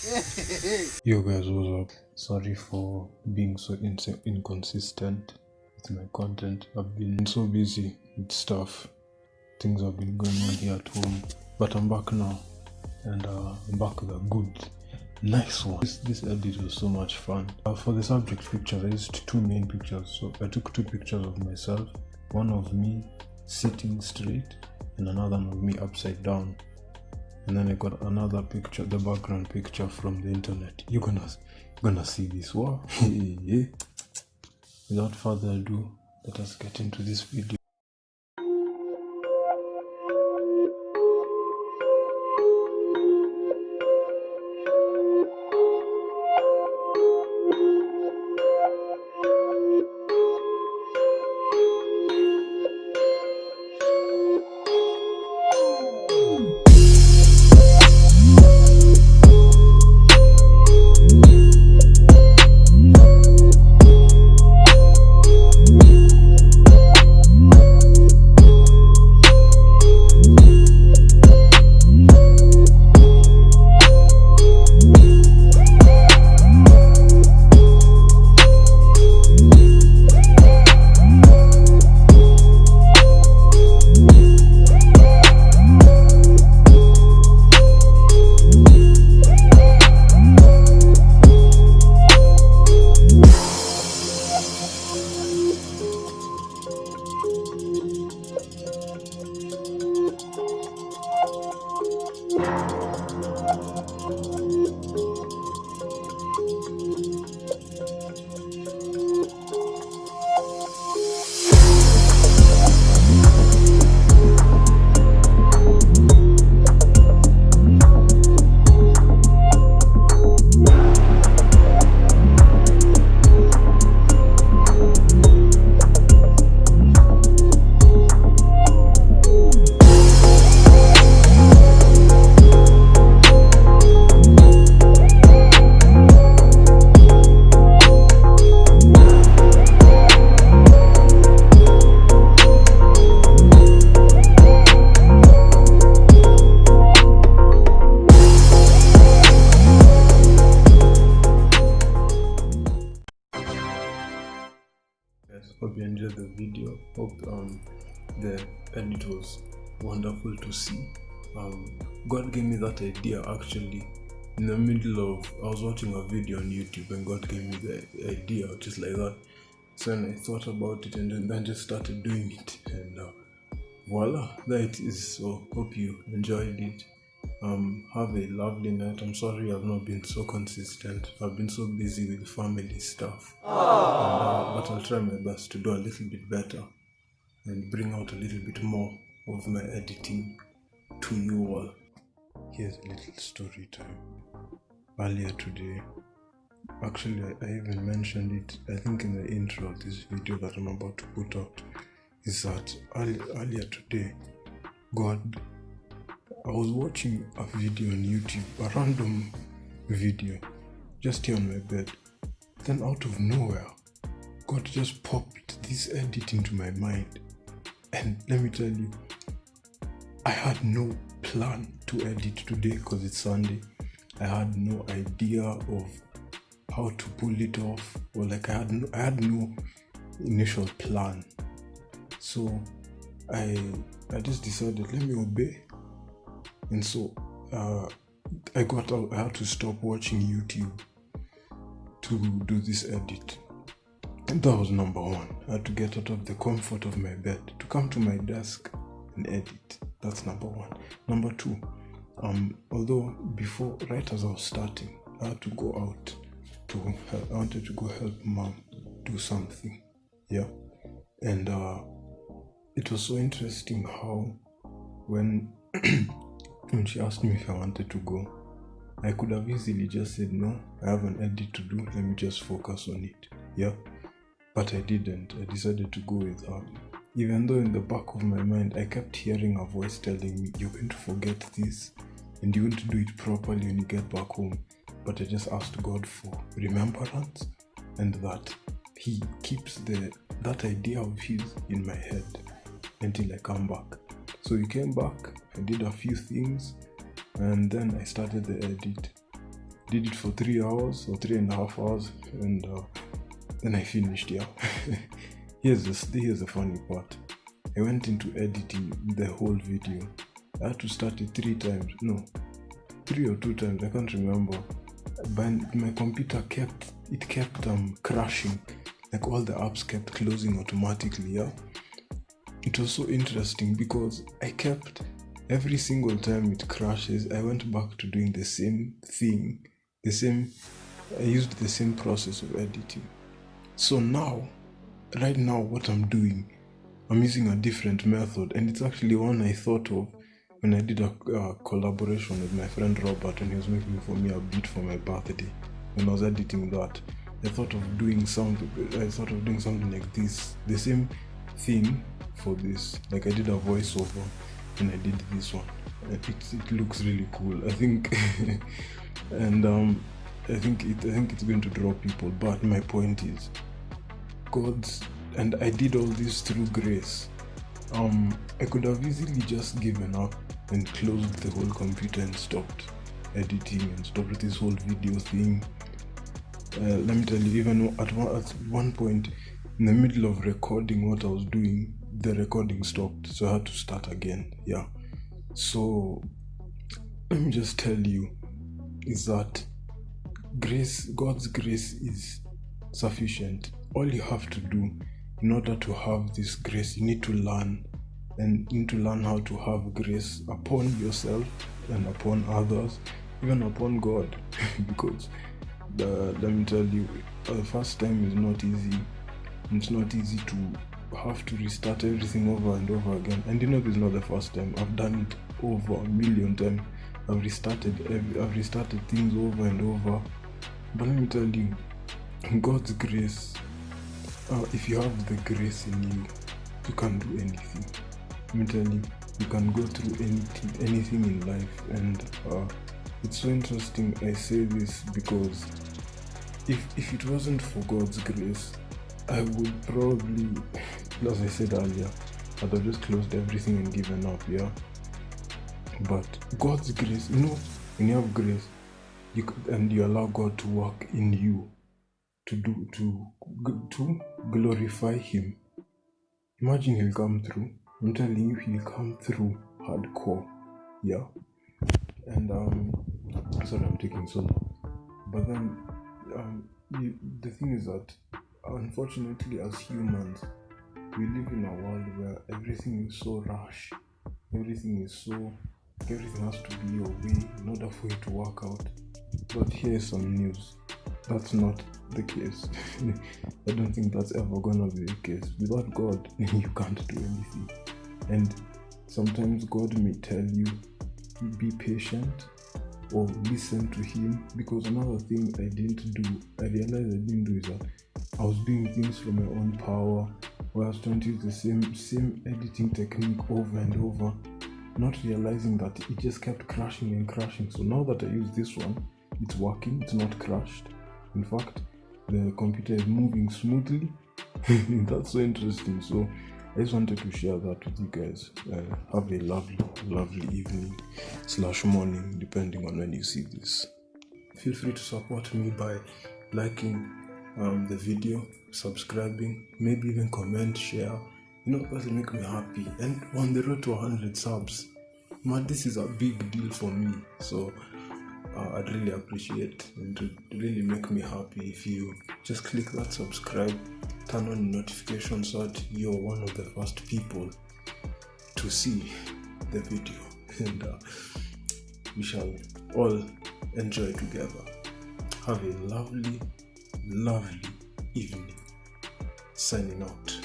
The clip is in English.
Yo guys, what's up? Sorry for being so inconsistent with my content. I've been so busy with stuff. Things have been going on here at home. But I'm back now. And I'm back with a good, nice one. This edit was so much fun. For the subject pictures, I used two main pictures. So I took two pictures of myself. One of me sitting straight and another one of me upside down. And then I got another picture, the background picture from the internet. You're gonna see this. Wow. Without further ado, let us get into this video. Hope you enjoyed the video. Hope the edit was wonderful to see. God gave me that idea actually in the middle of, I was watching a video on YouTube and God gave me the idea just like that. So then I thought about it and then just started doing it, and voila, there it is. So hope you enjoyed it. Have a lovely night. I'm sorry I've not been so consistent. I've been so busy with family stuff. But I'll try my best to do a little bit better and bring out a little bit more of my editing to you all. Here's a little story time. Earlier today, actually I even mentioned it, I think in the intro of this video that I'm about to put out, is that earlier today, I was watching a video on YouTube, a random video, just here on my bed. Then out of nowhere, God just popped this edit into my mind. And let me tell you, I had no plan to edit today because it's Sunday. I had no idea of how to pull it off, or like I had no initial plan. So I just decided, let me obey. And so I had to stop watching YouTube to do this edit. And that was number one. I had to get out of the comfort of my bed to come to my desk and edit. That's number one. Number two, although before, right as I was starting, I had to go out I wanted to go help mom do something. Yeah. And it was so interesting how when she asked me if I wanted to go, I could have easily just said, no, I have an edit to do, let me just focus on it. Yeah. But I didn't. I decided to go with her. Even though in the back of my mind, I kept hearing a voice telling me, you're going to forget this and you're going to do it properly when you get back home. But I just asked God for remembrance, and that He keeps that idea of His in my head until I come back. So He came back, I did a few things, and then I started the edit. Did it for 3 hours or 3.5 hours, and then I finished. Yeah. Here's the funny part. I went into editing the whole video. I had to start it 3 times. No, 3 or 2 times. I can't remember. But my computer kept crashing. Like all the apps kept closing automatically. Yeah. It was so interesting because I kept, every single time it crashes, I went back to doing the same thing. I used the same process of editing. So right now, what I'm doing, I'm using a different method, and it's actually one I thought of when I did a collaboration with my friend Robert, and he was making for me a beat for my birthday. When I was editing that, I thought of doing something like this, the same thing for this. Like I did a voiceover, and I did this one. It looks really cool, I think, and I think it's going to draw people. But my point is, and I did all this through grace. I could have easily just given up and closed the whole computer and stopped editing and stopped this whole video thing. Let me tell you, even at one point in the middle of recording what I was doing, the recording stopped, so I had to start again. Yeah. So let me just tell you, is that God's grace is sufficient. All you have to do in order to have this grace, you need to learn how to have grace upon yourself and upon others, even upon God. Because let me tell you, the first time is not easy. It's not easy to have to restart everything over and over again. And this is not the first time. I've done it over 1,000,000 times. I've restarted things over and over. But let me tell you, God's grace, if you have the grace in you, you can do anything. Let me tell you, you can go through anything in life. And it's so interesting I say this, because if it wasn't for God's grace, I would probably, as I said earlier, I'd have just closed everything and given up. Yeah. But God's grace, when you have grace, and you allow God to work in you to glorify Him, imagine He'll come through. I'm telling you, He'll come through hardcore. Yeah. And sorry, I'm taking so long. But then the thing is that, unfortunately, as humans, we live in a world where everything is so rush. Everything has to be your way in order for it to work out. But here's some news. That's not the case. I don't think that's ever gonna be the case. Without God, you can't do anything. And sometimes God may tell you, be patient or listen to Him. Because another thing I realized I didn't do is that I was doing things from my own power, where I was trying to use the same editing technique over and over, not realizing that it just kept crashing and crashing. So now that I use this one, it's working, it's not crashed. In fact, the computer is moving smoothly. That's so interesting. So I just wanted to share that with you guys. Have a lovely evening / morning, depending on when you see this. Feel free to support me by liking the video, subscribing, maybe even comment, share. That'll make me happy. And on the road to 100 subs, man, this is a big deal for me. So I'd really appreciate, and it would really make me happy if you just click that subscribe, turn on notifications so that you're one of the first people to see the video, and we shall all enjoy together. Have a lovely evening. Signing out.